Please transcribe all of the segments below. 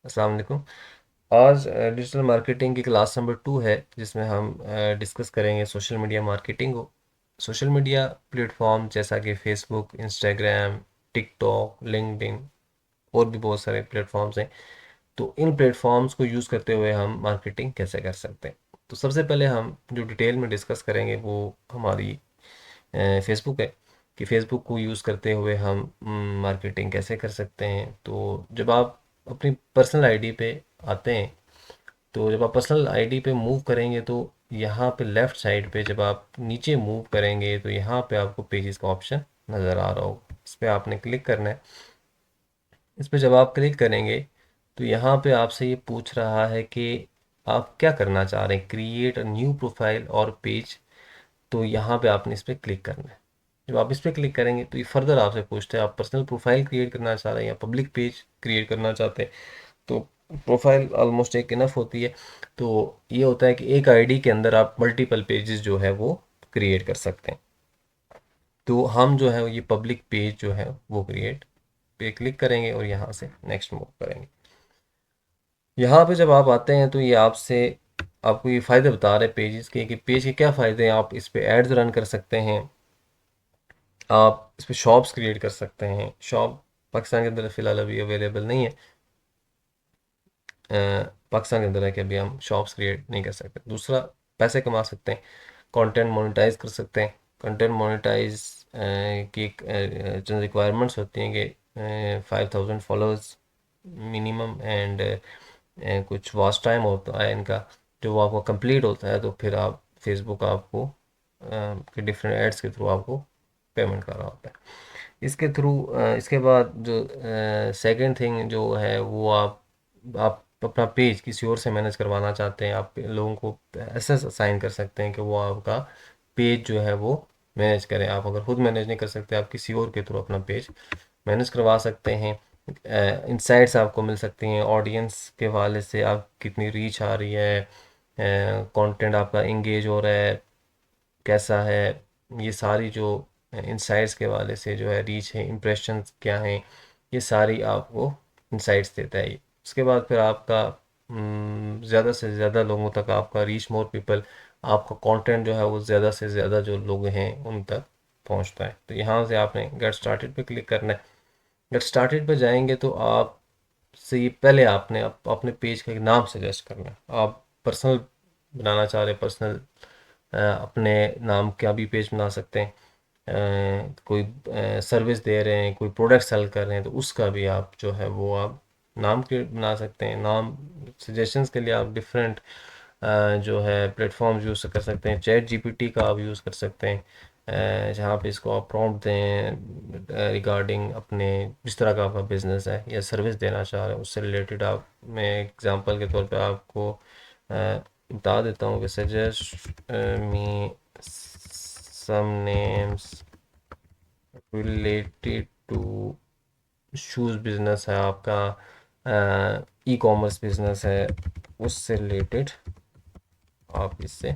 अस्सलाम वालेकुम। आज डिजिटल मार्केटिंग की क्लास नंबर 2 है, जिसमें हम डिस्कस करेंगे सोशल मीडिया मार्केटिंग को। सोशल मीडिया प्लेटफॉर्म जैसा कि फेसबुक, इंस्टाग्राम, टिकटॉक, लिंक्डइन और भी बहुत सारे प्लेटफॉर्म्स हैं। तो इन प्लेटफॉर्म्स को यूज़ करते हुए हम मार्केटिंग कैसे कर सकते हैं। तो सबसे पहले हम जो डिटेल में डिस्कस करेंगे वो हमारी फेसबुक है, कि फेसबुक को यूज़ करते हुए हम मार्केटिंग कैसे कर सकते हैं। तो जब आप अपनी पर्सनल आईडी पे आते हैं, तो जब आप पर्सनल आईडी पे मूव करेंगे तो यहाँ पे लेफ़्ट साइड पे जब आप नीचे मूव करेंगे तो यहाँ पे आपको पेजेस का ऑप्शन नज़र आ रहा होगा। इस पर आपने क्लिक करना है। इस पर जब आप क्लिक करेंगे तो यहाँ पे आपसे ये पूछ रहा है कि आप क्या करना चाह रहे हैं, क्रिएट अ न्यू प्रोफाइल और पेज। तो यहाँ पे आपने इस पर क्लिक करना है। जब आप इस पर क्लिक करेंगे तो ये फर्दर आपसे पूछते हैं आप पर्सनल प्रोफाइल क्रिएट करना चाह रहे हैं या पब्लिक पेज क्रिएट करना चाहते हैं। तो प्रोफाइल ऑलमोस्ट एक इनफ होती है। तो ये होता है कि एक आईडी के अंदर आप मल्टीपल पेजेस जो है वो क्रिएट कर सकते हैं। तो हम जो है ये पब्लिक पेज जो है वो क्रिएट पे क्लिक करेंगे और यहाँ से नेक्स्ट मूव करेंगे। यहाँ पे जब आप आते हैं तो ये आपसे आपको ये फ़ायदे बता रहे हैं पेजेस के, कि पेज के क्या फ़ायदे हैं। आप इस पे एड्स रन कर सकते हैं, आप इस पे शॉप्स क्रिएट कर सकते हैं। शॉप पाकिस्तान के अंदर फ़िलहाल अभी अवेलेबल नहीं है। पाकिस्तान के अंदर है कि अभी हम शॉप्स क्रिएट नहीं कर सकते। दूसरा, पैसे कमा सकते हैं, कंटेंट मोनेटाइज कर सकते हैं। कंटेंट मोनेटाइज की जो रिक्वायरमेंट्स होती हैं कि 5000 फॉलोअर्स मिनिमम एंड कुछ वॉच टाइम होता है इनका, जो वो आपको कंप्लीट होता है तो फिर आप फेसबुक आपको कि डिफरेंट एड्स के थ्रू आपको पेमेंट कर रहा होता है। इसके थ्रू इसके बाद जो सेकंड थिंग जो है वो आप अपना पेज किसी और से मैनेज करवाना चाहते हैं, आप लोगों को एसेस असाइन कर सकते हैं कि वो आपका पेज जो है वो मैनेज करें। आप अगर खुद मैनेज नहीं कर सकते, आप किसी और के थ्रू अपना पेज मैनेज करवा सकते हैं। इंसाइट्स आपको मिल सकती हैं ऑडियंस के हवाले से, आप कितनी रीच आ रही है, कंटेंट आपका इंगेज हो रहा है कैसा है। ये सारी जो इंसाइट्स के हवाले से जो है रीच है, इम्प्रेशंस क्या हैं, ये सारी आपको इंसाइट्स देता है ये। उसके बाद फिर आपका ज़्यादा से ज़्यादा लोगों तक आपका रीच, मोर पीपल, आपका कंटेंट जो है वो ज़्यादा से ज़्यादा जो लोग हैं उन तक पहुंचता है। तो यहाँ से आपने गेट स्टार्टेड पे क्लिक करना है। गेट स्टार्टेड पे जाएंगे तो आप से ये पहले आपने अपने पेज का एक नाम सजेस्ट करना है। आप पर्सनल बनाना चाह रहे हैं, पर्सनल अपने नाम का भी पेज बना सकते हैं। कोई सर्विस दे रहे हैं, कोई प्रोडक्ट सेल कर रहे हैं तो उसका भी आप जो है वो आप नाम के बना सकते हैं। नाम सजेशंस के लिए आप डिफरेंट जो है प्लेटफॉर्म्स यूज़ कर सकते हैं। चैट जीपीटी का आप यूज़ कर सकते हैं, जहाँ पे इसको आप प्रॉम्प्ट दें रिगार्डिंग अपने जिस तरह का आपका बिजनेस है या सर्विस देना चाह रहे हैं उससे रिलेटेड। आप मैं एग्जांपल के तौर पे आपको बता देता हूँ कि suggest me some names related to shoes business है आपका, ई कॉमर्स बिजनेस है, उससे रिलेटेड आप इससे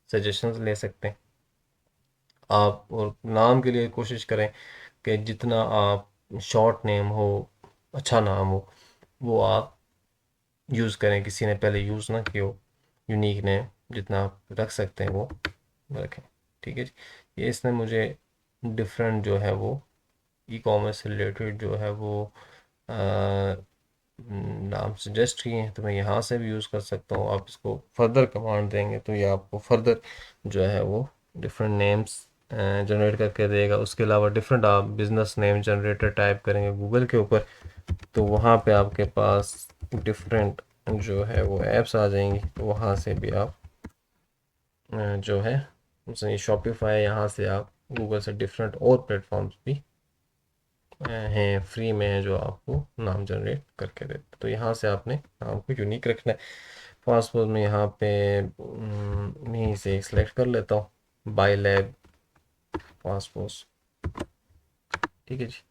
सजेशंस ले सकते हैं। आप और नाम के लिए कोशिश करें कि जितना आप शॉर्ट नेम हो, अच्छा नाम हो, वो आप यूज़ करें, किसी ने पहले यूज़ ना किया हो। यूनिक नेम जितना आप रख सकते हैं वो रखें। ठीक है जी। ये इसने मुझे डिफरेंट जो है वो ई कॉमर्स से रिलेटेड जो है वो नाम सजेस्ट किए हैं, तो मैं यहाँ से भी यूज़ कर सकता हूँ। आप इसको फर्दर कमांड देंगे तो ये आपको फर्दर जो है वो डिफरेंट नेम्स जनरेट करके देगा। उसके अलावा डिफरेंट आप बिजनेस नेम जनरेटर टाइप करेंगे गूगल के ऊपर तो वहाँ पे आपके पास डिफरेंट जो है वो ऐप्स आ जाएंगी। तो वहाँ से भी आप जो है जैसे शॉपिफाई, यहाँ से आप गूगल से डिफरेंट और प्लेटफॉर्म्स भी हैं फ्री में है जो आपको नाम जनरेट करके देते। तो यहाँ से आपने नाम को यूनिक रखना है। पासपोर्ट में यहाँ पे यहीं से सिलेक्ट कर लेता हूँ बाय लैब पासपोर्ट। ठीक है जी।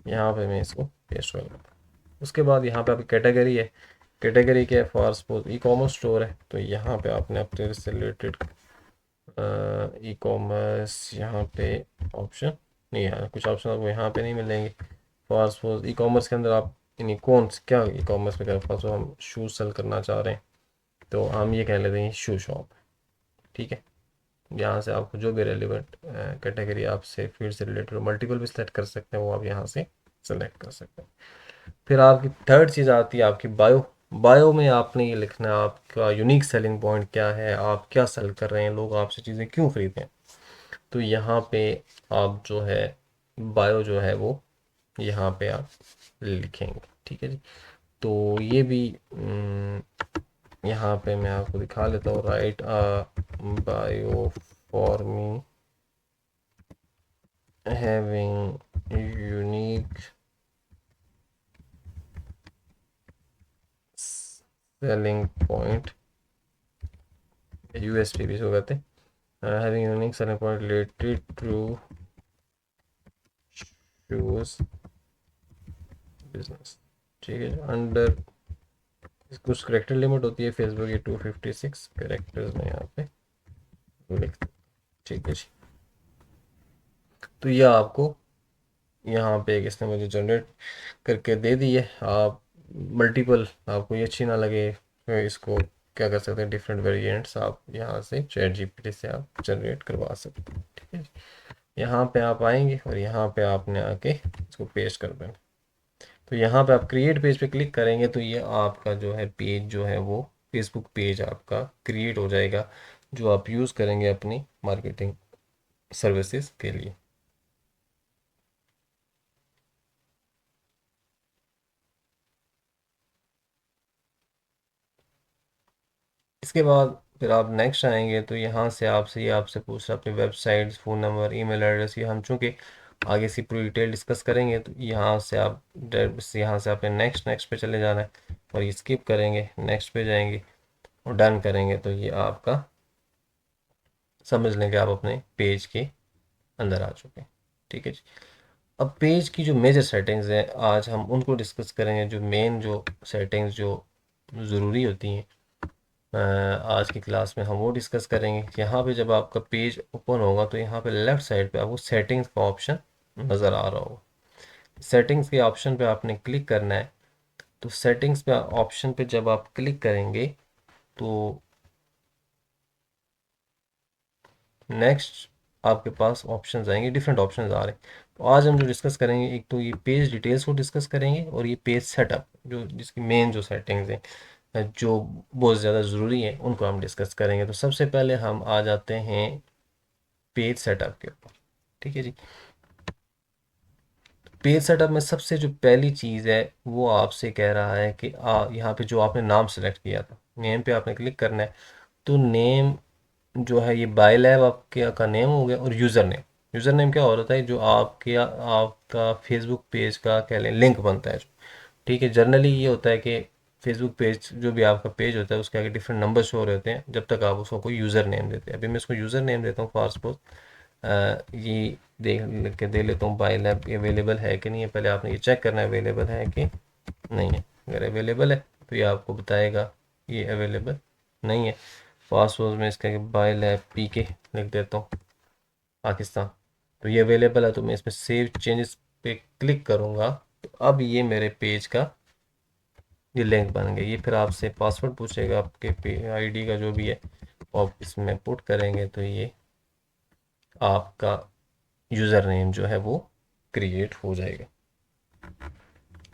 यहाँ पे मैं इसको पेस्ट कर लेता हूँ। उसके बाद यहाँ पे आपकी कैटेगरी है। कैटेगरी क्या है? For suppose e commerce store है तो यहाँ पे आपने अपने से रिलेटेड ई कॉमर्स यहाँ पे ऑप्शन नहीं है, कुछ ऑप्शन आपको यहाँ पे नहीं मिलेंगे। फॉर सपोज ई कॉमर्स के अंदर आप यानी कौन क्या ई कॉमर्स में कर पास हम शूज़ सेल करना चाह रहे हैं, तो हम ये कह लेते हैं शू शॉप। ठीक है, यहाँ से आपको जो भी रेलिवेंट कैटेगरी आपसे फील्ड से रिलेटेड मल्टीपल भी सेलेक्ट कर सकते हैं, वो आप यहाँ से सेलेक्ट कर सकते हैं। फिर आपकी थर्ड चीज़ आती है आपकी बायो। बायो में आपने ये लिखना है आपका यूनिक सेलिंग पॉइंट क्या है, आप क्या सेल कर रहे हैं, लोग आपसे चीज़ें क्यों खरीदें। तो यहाँ पे आप जो है बायो जो है वो यहाँ पे आप लिखेंगे। ठीक है जी। तो ये भी यहाँ पे मैं आपको दिखा लेता हूँ, write bio for me having unique selling point, USP भी इसको कहते हैं, having unique selling point related to shoes business. ठीक है, अंडर कुछ करेक्टर लिमिट होती है फेसबुक की 256 करेक्टर्स में यहाँ पे लिख। ठीक है जी। तो यह आपको यहाँ पे एक इसने मुझे जनरेट करके दे दी है। आप मल्टीपल आपको ये अच्छी ना लगे तो इसको क्या कर सकते हैं, डिफरेंट वेरिएंट्स आप यहाँ से चैट जीपीटी से आप जनरेट करवा सकते हैं। ठीक है जी। यहाँ पे आप आएंगे और यहाँ पे आपने आके इसको पेस्ट कर देना। तो यहाँ पे आप क्रिएट पेज पे क्लिक करेंगे तो ये आपका जो है पेज जो है वो फेसबुक पेज आपका क्रिएट हो जाएगा, जो आप यूज़ करेंगे अपनी मार्केटिंग सर्विसेज के लिए। इसके बाद फिर आप नेक्स्ट आएंगे तो यहाँ से आपसे ये आपसे पूछ रहा है अपनी website, phone number, email address. ये हम चूँकि आगे से पूरी डिटेल डिस्कस करेंगे तो यहाँ से आप यहाँ से आपने नेक्स्ट नेक्स्ट पे चले जाना है, और ये स्किप करेंगे, नेक्स्ट पे जाएंगे और डन करेंगे तो ये आपका समझ लें कि आप अपने पेज के अंदर आ चुके हैं। ठीक है जी। अब पेज की जो मेजर सेटिंग्स हैं आज हम उनको डिस्कस करेंगे, जो मेन जो सेटिंग्स जो ज़रूरी होती हैं आज की क्लास में हम वो डिस्कस करेंगे। यहाँ पे जब आपका पेज ओपन होगा तो यहाँ पे लेफ़्ट साइड पे आपको सेटिंग्स का ऑप्शन नज़र आ रहा होगा। सेटिंग्स के ऑप्शन पे आपने क्लिक करना है। तो सेटिंग्स पे ऑप्शन पे जब आप क्लिक करेंगे तो नेक्स्ट आपके पास ऑप्शंस आएंगे, डिफरेंट ऑप्शंस आ रहे हैं। तो आज हम जो डिस्कस करेंगे, एक तो ये पेज डिटेल्स को डिस्कस करेंगे और ये पेज सेटअप जो जिसकी मेन जो सेटिंग्स हैं जो बहुत ज़्यादा ज़रूरी है उनको हम डिस्कस करेंगे। तो सबसे पहले हम आ जाते हैं पेज सेटअप के ऊपर। ठीक है जी। पेज सेटअप में सबसे जो पहली चीज़ है वो आपसे कह रहा है कि यहाँ पे जो आपने नाम सेलेक्ट किया था, नेम पे आपने क्लिक करना है। तो नेम जो है ये बाय लैब आपके का नेम हो गया, और यूज़र नेम। यूज़र नेम क्या हो रहा है, जो आपके आपका फेसबुक पेज का कह लें लिंक बनता है जो। ठीक है, जनरली ये होता है कि फेसबुक पेज जो भी आपका पेज होता है उसके आगे डिफरेंट नंबर शो हो रहे होते हैं जब तक आप उसको कोई यूज़र नेम देते हैं। अभी मैं इसको यूज़र नेम देता हूँ फॉर सपोज, ये देख लिख के दे लेता हूँ बाय लैब अवेलेबल है कि नहीं है। पहले आपने ये चेक करना है अवेलेबल है कि नहीं है। अगर अवेलेबल है तो ये आपको बताएगा ये अवेलेबल नहीं है। पासवर्ड में इसका बाय लैब पी के लिख देता हूँ पाकिस्तान। तो ये अवेलेबल है तो मैं इसमें सेव चेंजेस पे क्लिक करूँगा तो अब ये मेरे पेज का ये लिंक बन गया। ये फिर आपसे पासवर्ड पूछेगा आपके पे आईडी का जो भी है, आप इसमें पुट करेंगे तो ये आपका यूज़र नेम जो है वो क्रिएट हो जाएगा।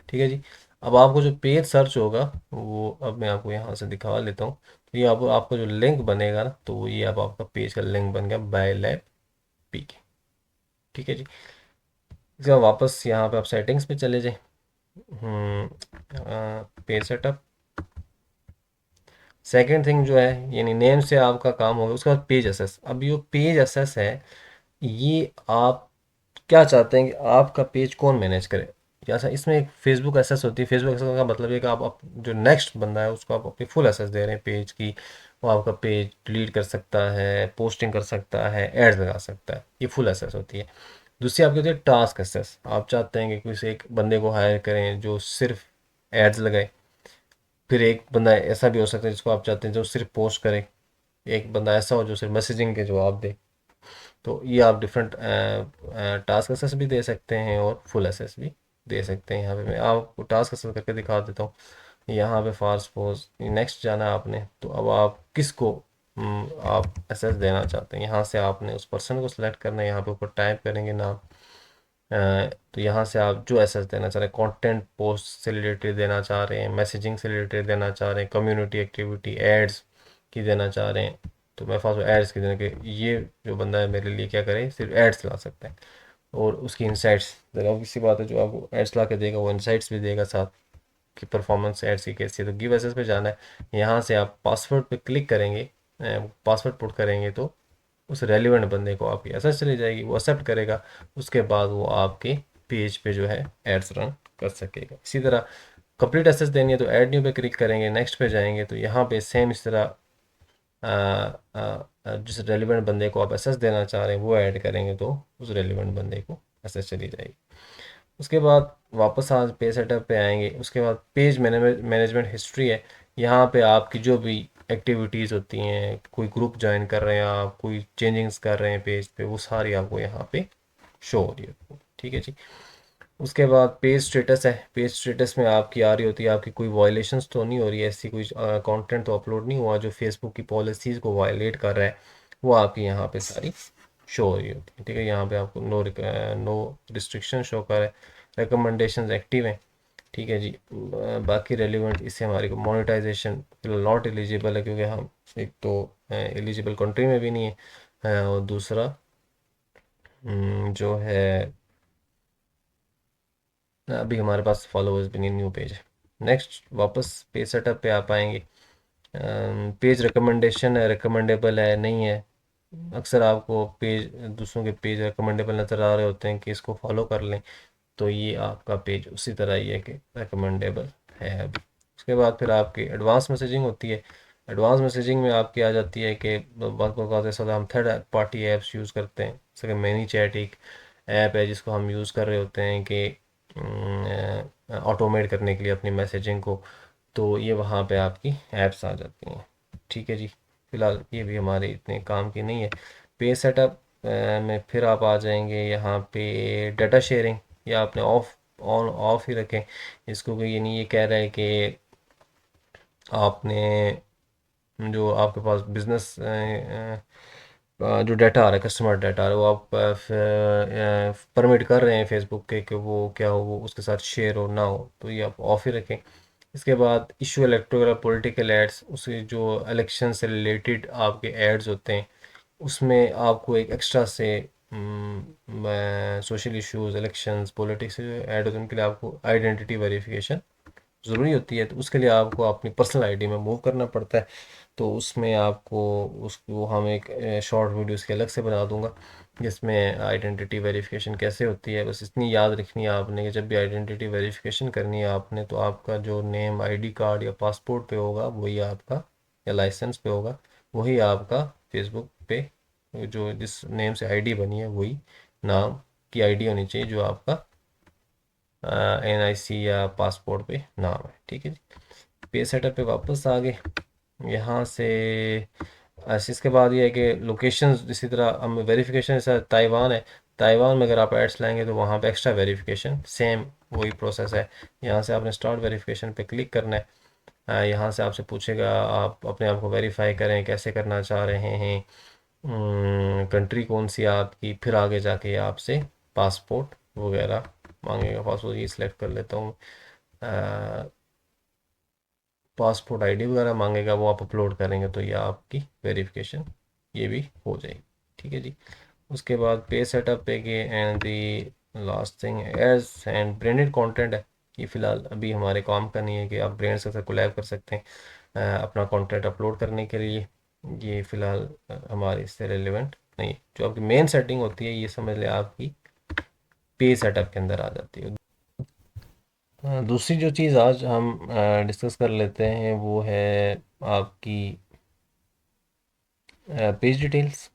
ठीक है जी। अब आपको जो पेज सर्च होगा वो अब मैं आपको यहाँ से दिखा लेता हूँ। तो ये आपका जो लिंक बनेगा ना, तो वो ये अब आपका पेज का लिंक बन गया बाय लैब पी के। ठीक है जी। इसके बाद वापस यहाँ पे आप सेटिंग्स पे चले जाएं, पेज सेटअप। सेकंड थिंग जो है यानी नेम से आपका काम होगा। उसके बाद पेज एसेस। अब ये पेज एसेस है, ये आप क्या चाहते हैं कि आपका पेज कौन मैनेज करे। जैसा इसमें एक फेसबुक एसेस होती है। फेसबुक एसेस का मतलब है कि आप जो नेक्स्ट बंदा है उसको आप अपनी फुल एसेस दे रहे हैं पेज की। वो आपका पेज डिलीट कर सकता है, पोस्टिंग कर सकता है, एड्स लगा सकता है। ये फुल एसेस होती है। दूसरी आपकी होती है टास्क एसेस। आप चाहते हैं कि किसी एक बंदे को हायर करें जो सिर्फ एड्स लगाए। फिर एक बंदा ऐसा भी हो सकता है जिसको आप चाहते हैं जो सिर्फ पोस्ट करे। एक बंदा ऐसा हो जो सिर्फ मैसेजिंग के जवाब दे। तो ये आप डिफरेंट टास्क एसेस भी दे सकते हैं और फुल एसेस भी दे सकते हैं। यहाँ पे मैं आपको टास्क असल करके दिखा देता हूँ। यहाँ पे फॉर सपोज नेक्स्ट जाना है आपने, तो अब आप किसको आप एसेस देना चाहते हैं, यहाँ से आपने उस पर्सन को सिलेक्ट करना है। यहाँ पे ऊपर टाइप करेंगे नाम। तो यहाँ से आप जो एसेस देना चाह रहे हैं, कंटेंट पोस्ट से रिलेटेड देना चाह रहे हैं, मैसेजिंग से रिलेटेड देना चाह रहे हैं, कम्युनिटी एक्टिविटी, एड्स की देना चाह रहे हैं, तो मैं फर्स्ट एड्स की देने के, ये जो बंदा है मेरे लिए क्या करे, सिर्फ एड्स ला सकता है और उसकी इंसाइट्स देगा। किसी बात है, जो आपको एड्स ला के देगा वो इंसाइट्स भी देगा साथ कि परफॉर्मेंस एड्स की कैसी है। तो गिव एसेस पे जाना है, यहाँ से आप पासवर्ड पे क्लिक करेंगे, पासवर्ड पुट करेंगे तो उस रेलिवेंट बंदे को आपकी एसेस चली जाएगी, वो एक्सेप्ट करेगा। उसके बाद वो आपके पेज पे जो है एड्स रन कर सकेगा। इसी तरह कंप्लीट एसेस देनी है तो ऐड न्यू पे क्लिक करेंगे, नेक्स्ट पे जाएंगे तो यहाँ पे सेम इस तरह जिस रेलिवेंट बंदे को आप एसेस देना चाह रहे हैं वो ऐड करेंगे तो उस रेलिवेंट बंदे को एसेस चली जाएगी। उसके बाद वापस आज पे सेटअप पे आएंगे। उसके बाद पेज मैनेजमेंट हिस्ट्री है। यहाँ पे आपकी जो भी एक्टिविटीज़ होती हैं, कोई ग्रुप ज्वाइन कर रहे हैं आप, कोई चेंजिंग्स कर रहे हैं पेज पे, वो सारी आपको यहाँ पे शो हो रही है। ठीक है जी। उसके बाद पेज स्टेटस है। पेज स्टेटस में आपकी आ रही होती है, आपकी कोई वायलेशंस तो नहीं हो रही है, ऐसी कोई कंटेंट तो अपलोड नहीं हुआ जो फेसबुक की पॉलिसीज़ को वायलेट कर रहा है, वो आपकी यहाँ पे सारी शो हो रही होती है। ठीक है, यहाँ पे आपको नो रिस्ट्रिक्शन शो कर रहा है, रिकमेंडेशंस एक्टिव हैं। ठीक है जी। बाकी रेलिवेंट, इससे हमारी को मोनेटाइजेशन नॉट एलिजिबल है, क्योंकि हम एक तो एलिजिबल कंट्री में भी नहीं है, और दूसरा जो है अभी हमारे पास फॉलोअर्स भी नहीं, न्यू पेज है। नेक्स्ट वापस पेज सेटअप पे आ पाएंगे। पेज रिकमेंडेशन है, रिकमेंडेबल है नहीं है। अक्सर आपको पेज, दूसरों के पेज रिकमेंडेबल नज़र आ रहे होते हैं कि इसको फॉलो कर लें, तो ये आपका पेज उसी तरह ही है कि रिकमेंडेबल है अभी। उसके बाद फिर आपकी एडवांस मैसेजिंग होती है। एडवांस मैसेजिंग में आपकी आ जाती है कि बहुत बहुत ऐसा होता है, हम थर्ड पार्टी ऐप्स यूज़ करते हैं, जैसे कि मैनी चैट एक ऐप है जिसको हम यूज़ कर रहे होते हैं कि ऑटोमेट करने के लिए अपनी मैसेजिंग को, तो ये वहाँ पे आपकी ऐप्स आ जाती हैं। ठीक है जी। फिलहाल ये भी हमारे इतने काम की नहीं है। पेज सेटअप में फिर आप आ जाएंगे यहाँ पे डाटा शेयरिंग, या आपने ऑफ ऑन ऑफ ही रखें इसको, कि ये नहीं, ये कह रहा है कि आपने जो आपके पास बिजनेस जो डाटा आ रहा है, कस्टमर डाटा आ रहा है, वो आप परमिट कर रहे हैं फेसबुक के कि वो क्या हो, वो उसके साथ शेयर हो ना हो, तो ये आप ऑफ ही रखें। इसके बाद इशू इलेक्टोरल पॉलिटिकल एड्स, उसके जो इलेक्शन से रिलेटेड आपके एड्स होते हैं, उसमें आपको एक एक्स्ट्रा से सोशल इश्यूज, इलेक्शंस, पॉलिटिक्स से जो ऐड होते हैं उनके लिए आपको आइडेंटिटी वेरिफिकेशन ज़रूरी होती है, तो उसके लिए आपको अपनी पर्सनल आईडी में मूव करना पड़ता है। तो उसमें आपको उसको हम एक शॉर्ट वीडियो उसके अलग से बना दूंगा, जिसमें आइडेंटिटी वेरिफिकेशन कैसे होती है। बस इतनी याद रखनी है आपने कि जब भी आइडेंटिटी वेरिफिकेशन करनी है आपने, तो आपका जो नेम आईडी कार्ड या पासपोर्ट पे होगा वही आपका, या लाइसेंस पे होगा वही आपका, फेसबुक पे जो जिस नेम से आईडी बनी है वही नाम की आईडी होनी चाहिए जो आपका NIC या पासपोर्ट पे नाम है। ठीक है जी। पे सेटअप पे वापस आ गए। यहाँ से इसके बाद ये है कि लोकेशन, इसी तरह हम वेरिफिकेशन, जैसा ताइवान है, ताइवान में अगर आप एड्स लाएंगे तो वहाँ पे एक्स्ट्रा वेरिफिकेशन, सेम वही प्रोसेस है। यहाँ से आपने स्टार्ट वेरिफिकेशन पे क्लिक करना है। यहाँ से आपसे पूछेगा आप अपने आप को वेरीफाई करें, कैसे करना चाह रहे हैं, कंट्री कौन सी है आपकी, फिर आगे जाके आपसे पासपोर्ट वगैरह मांगेगा। पासपोर्ट ये सिलेक्ट कर लेता हूँ। पासपोर्ट आईडी वगैरह मांगेगा, वो आप अपलोड करेंगे तो ये आपकी वेरिफिकेशन ये भी हो जाएगी। ठीक है जी। उसके बाद पे सेटअप पे गए, and the last thing ads and branded content है। ये फ़िलहाल अभी हमारे काम का नहीं है कि आप ब्रांड्स के साथ कोलैब कर सकते हैं अपना कंटेंट अपलोड करने के लिए। ये फ़िलहाल हमारे इससे रिलेवेंट नहीं है। जो आपकी मेन सेटिंग होती है ये समझ लें आपकी पे सेटअप के अंदर आ जाती है। दूसरी जो चीज़ आज हम डिस्कस कर लेते हैं वो है आपकी पेज डिटेल्स।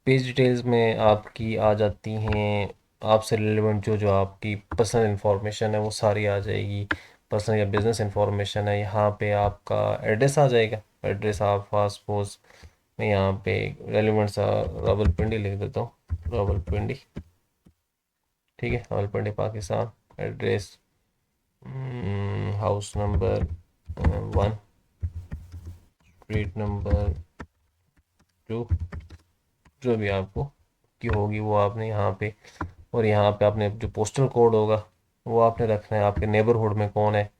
पेज डिटेल्स में आपकी आ जाती हैं आपसे रिलेवेंट जो जो आपकी पर्सनल इंफॉर्मेशन है वो सारी आ जाएगी। पर्सनल या बिजनेस इंफॉर्मेशन है, यहाँ पे आपका एड्रेस आ जाएगा। एड्रेस आप फास्ट सपोज मैं यहाँ पे रेलिवेंट सा रावलपिंडी लिख देता हूँ, रावलपिंडी। ठीक है, Rawalpindi Pakistan. Address house number 1, street number 2, जो भी आपको की होगी वो आपने यहाँ पे, और यहाँ पे आपने जो पोस्टल कोड होगा वो आपने रखना है, आपके नेबरहुड में कौन है,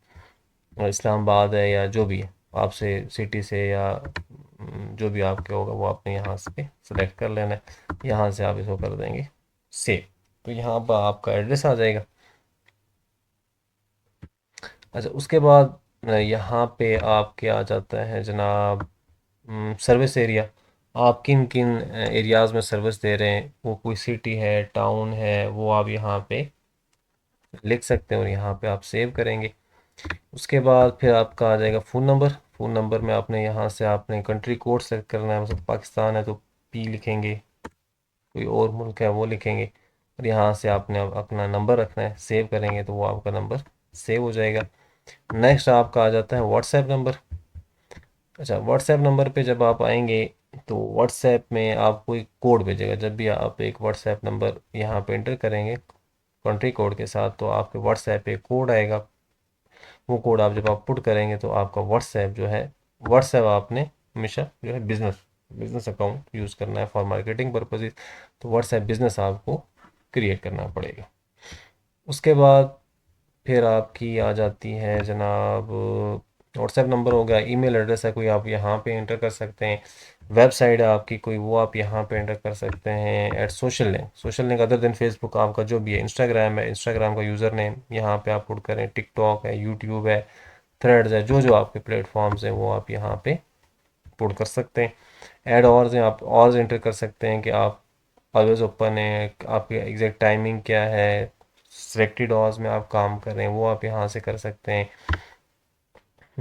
इस्लामाबाद है या जो भी है आपसे सिटी से, या जो भी आपके होगा वो आपने यहाँ से सेलेक्ट कर लेना है। यहाँ से आप इसको कर देंगे सेव, तो यहाँ पर आपका एड्रेस आ जाएगा। अच्छा, उसके बाद यहाँ पे आपके आ जाता है जनाब सर्विस एरिया। आप किन किन एरियाज़ में सर्विस दे रहे हैं, वो कोई सिटी है, टाउन है, वो आप यहाँ पे लिख सकते हैं और यहाँ पे आप सेव करेंगे। उसके बाद फिर आपका आ जाएगा फ़ोन नंबर। फ़ोन नंबर में आपने यहाँ से आपने कंट्री कोड सेलेक्ट करना है, मतलब पाकिस्तान है तो पी लिखेंगे, कोई और मुल्क है वो लिखेंगे, और यहाँ से आपने अपना नंबर रखना है, सेव करेंगे तो वो आपका नंबर सेव हो जाएगा। नेक्स्ट आपका आ जाता है व्हाट्सएप नंबर। अच्छा, व्हाट्सएप नंबर पे जब आप आएंगे तो व्हाट्सएप में आपको एक कोड भेजेगा। जब भी आप एक व्हाट्सएप नंबर यहाँ पे एंटर करेंगे कंट्री कोड के साथ, तो आपके व्हाट्सएप पे कोड आएगा। वो कोड आप जब आप पुट करेंगे तो आपका व्हाट्सएप जो है, व्हाट्सएप आपने हमेशा जो है बिजनेस बिजनेस अकाउंट यूज़ करना है फॉर मार्केटिंग पर्पजेज, तो व्हाट्सएप बिजनेस आपको क्रिएट करना पड़ेगा। उसके बाद फिर आपकी आ जाती है जनाब, व्हाट्सएप नंबर हो गया, ईमेल एड्रेस है कोई आप यहाँ पे एंटर कर सकते हैं, वेबसाइट है आपकी कोई वो आप यहाँ पे एंटर कर सकते हैं, at social link other than Facebook आपका जो भी है, इंस्टाग्राम है, इंस्टाग्राम का यूज़र नेम यहाँ पे आप पुट करें, टिकटॉक है, यूट्यूब है, थ्रेड्स है, जो जो आपके प्लेटफॉर्म्स हैं वो आप यहाँ पे पुट कर सकते हैं। ऐड ऑर्स हैं, आप ऑर्स एंटर कर सकते हैं कि आप ऑलवेज ओपन है, आपकी एग्जैक्ट टाइमिंग क्या है, सिलेक्टेड आवर्स में आप काम कर रहे हैं वो आप यहाँ से कर सकते हैं।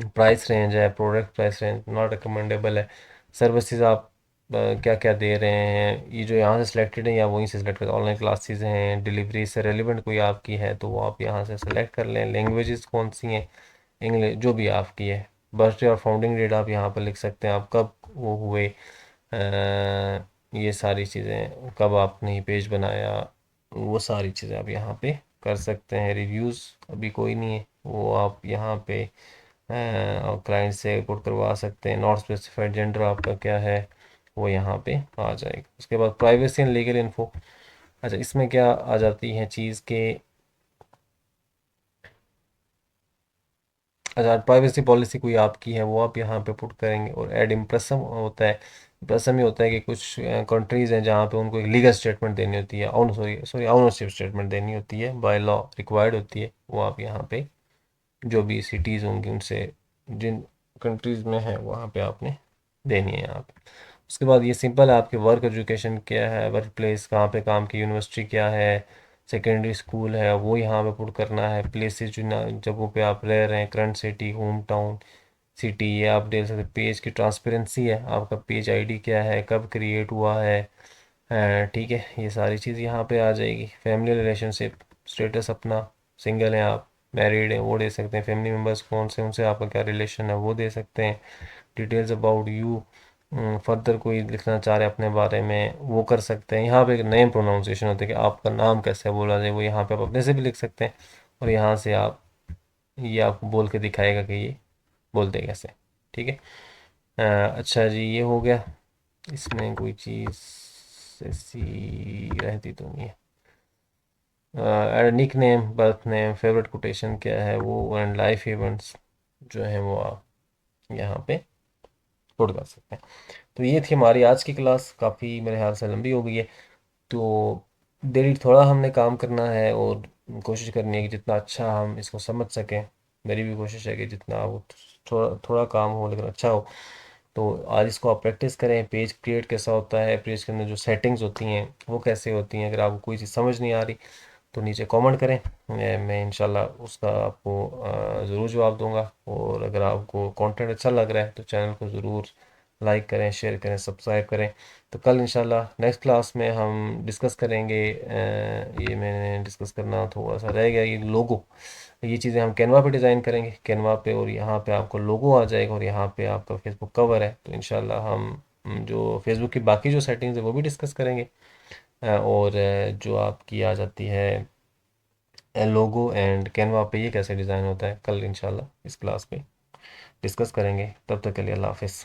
प्राइस रेंज है, product price range not recommendable है, सर्विसेज आप क्या क्या दे रहे हैं, ये जो यहाँ से सिलेक्टेड है या वहीं से सिलेक्ट कर, ऑनलाइन क्लासेस हैं, डिलीवरी से रेलिवेंट कोई आपकी है तो वो आप यहाँ से सेलेक्ट कर लें, लैंग्वेजेस कौन सी हैं, इंग्लिश जो भी आपकी है, बर्थडे और फाउंडिंग डेट आप यहाँ पर लिख सकते हैं, आप कब वो हुए, ये सारी चीज़ें, कब आपने ये पेज बनाया, वो सारी चीज़ें आप यहाँ पे कर सकते हैं। रिव्यूज़ अभी कोई नहीं है, वो आप यहाँ पे और क्लाइंट से रिपोर्ट करवा सकते हैं। नॉट स्पेसिफाइड जेंडर आपका क्या है वो यहाँ पे आ जाएगा। उसके बाद प्राइवेसी एंड लीगल इन्फो। अच्छा, इसमें क्या आ जाती है चीज़ के, अच्छा प्राइवेसी पॉलिसी कोई आपकी है वो आप यहाँ पे पुट करेंगे, और एड इम्प्रेसम होता है। इम्प्रेसम ये होता है कि कुछ कंट्रीज़ हैं जहाँ पे उनको एक लीगल स्टेटमेंट देनी होती है, on sorry sorry ownership statement देनी होती है, बाय लॉ रिक्वायर्ड होती है, वो आप यहाँ पे जो भी सिटीज़ होंगी उनसे, जिन कंट्रीज़ में है वहाँ पे आपने देनी है यहाँ पे। उसके बाद ये सिंपल है, आपके वर्क एजुकेशन क्या है, वर्क प्लेस कहाँ पे काम की, यूनिवर्सिटी क्या है, सेकेंडरी स्कूल है वो यहाँ पे पुट करना है, प्लेसेस जो जगहों पे आप रह रहे हैं, current city, home town, city, ये आप दे सकते। पेज की ट्रांसपेरेंसी है, आपका पेज आईडी क्या है, कब क्रिएट हुआ है, ठीक है, ये सारी चीज़ यहाँ पे आ जाएगी। फैमिली रिलेशनशिप स्टेटस अपना, सिंगल हैं आप, मैरिड हैं वो दे सकते हैं, फैमिली मेम्बर्स कौन से उनसे आपका क्या रिलेशन है वो दे सकते हैं। डिटेल्स अबाउट यू, फर्दर कोई लिखना चाह रहे हैं अपने बारे में वो कर सकते हैं। यहाँ पे एक नेम प्रोनाउंसिएशन होता है कि आपका नाम कैसे बोला जाए, वो यहाँ पे आप अपने से भी लिख सकते हैं, और यहाँ से आप ये आपको बोल के दिखाएगा कि ये बोलते कैसे, ठीक है। अच्छा जी, ये हो गया। इसमें कोई चीज़ ऐसी रहती तो नहीं है। Nick name, birth name, favourite quotation क्या है वो, एंड लाइफ इवेंट्स जो है वो आप यहाँ पे पुट कर सकते हैं। तो ये थी हमारी आज की क्लास, काफ़ी मेरे ख्याल से लंबी हो गई है, तो देरी थोड़ा हमने काम करना है और कोशिश करनी है कि जितना अच्छा हम इसको समझ सकें। मेरी भी कोशिश है कि जितना वो थोड़ा थोड़ा काम हो लेकिन अच्छा हो। तो आज इसको आप प्रैक्टिस करें, पेज क्रिएट कैसा होता है, पेज के अंदर जो सेटिंग्स होती हैं वो कैसे होती हैं। अगर आपको कोई चीज़ समझ नहीं आ रही तो नीचे कमेंट करें, मैं इंशाल्लाह उसका आपको ज़रूर जवाब दूंगा। और अगर आपको कंटेंट अच्छा लग रहा है तो चैनल को ज़रूर लाइक करें, शेयर करें, सब्सक्राइब करें। तो कल इंशाल्लाह नेक्स्ट क्लास में हम डिस्कस करेंगे, ये मैंने डिस्कस करना थोड़ा सा रह गया, ये लोगो, ये चीज़ें हम कैनवा पे डिज़ाइन करेंगे, कैनवा पे, और यहाँ पे आपको लोगो आ जाएगा और यहाँ पे आपका फेसबुक कवर है। तो इंशाल्लाह हम जो फेसबुक की बाकी जो सेटिंग्स है वो भी डिस्कस करेंगे, और जो आपकी आ जाती है लोगो एंड कैनवा पे ये कैसे डिज़ाइन होता है, कल इंशाल्लाह इस क्लास पे डिस्कस करेंगे। तब तक के लिए अल्लाह हाफिज़।